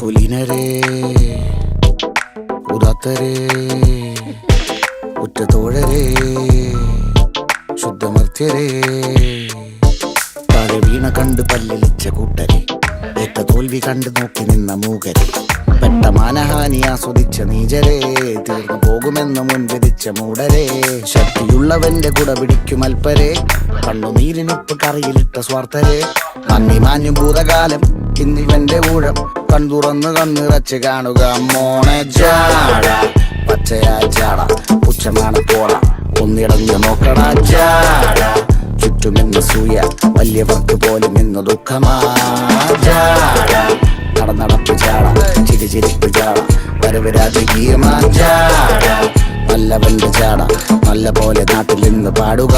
കുലീനരേ ഉദാത്തരേ ഉറ്റത്തോഴരേ ശുദ്ധമർത്യരേ താഴെ വീണ കണ്ട് പല്ലിളിച്ച കൂട്ടരെ ഏറ്റ തോൽവി കണ്ട് നോക്കി നിന്ന മൂകരെ പെട്ട മാനഹാനി ആസ്വദിച്ച നീചരെ തീർന്നു പോകുമെന്ന് മുൻവിധിച്ച മൂടരെ ശക്തിയുള്ളവന്റെ കുട പിടിക്കും അൽപ്പരെ കണ്ണുനീരിനൊപ്പ് കറിയിലിട്ട സ്വാർത്ഥരെ നന്ദി മാഞ്ഞു ഭൂതകാലം ഇന്നിവന്റെ ഊഴം കൺതുറന്ന് കണ്ണിറച്ച് കാണുക മോണെ ജാട പച്ചയായ ചാട പുച്ഛമാണ് പോട ഒന്നിടഞ്ഞു നോക്കടാ ജാട ചുറ്റുമെന്ന് സൂയ വലിയവർക്ക് പോലും ഇന്ന് ദുഃഖമാ ജാട നടപ്പ് ചാട ചിരിപ്പ് ചാട വരവ് രാജകീയമാ ജാട നല്ലവന്റെ ചാട നല്ല പോലെ നാട്ടിൽ നിന്ന് പാടുക.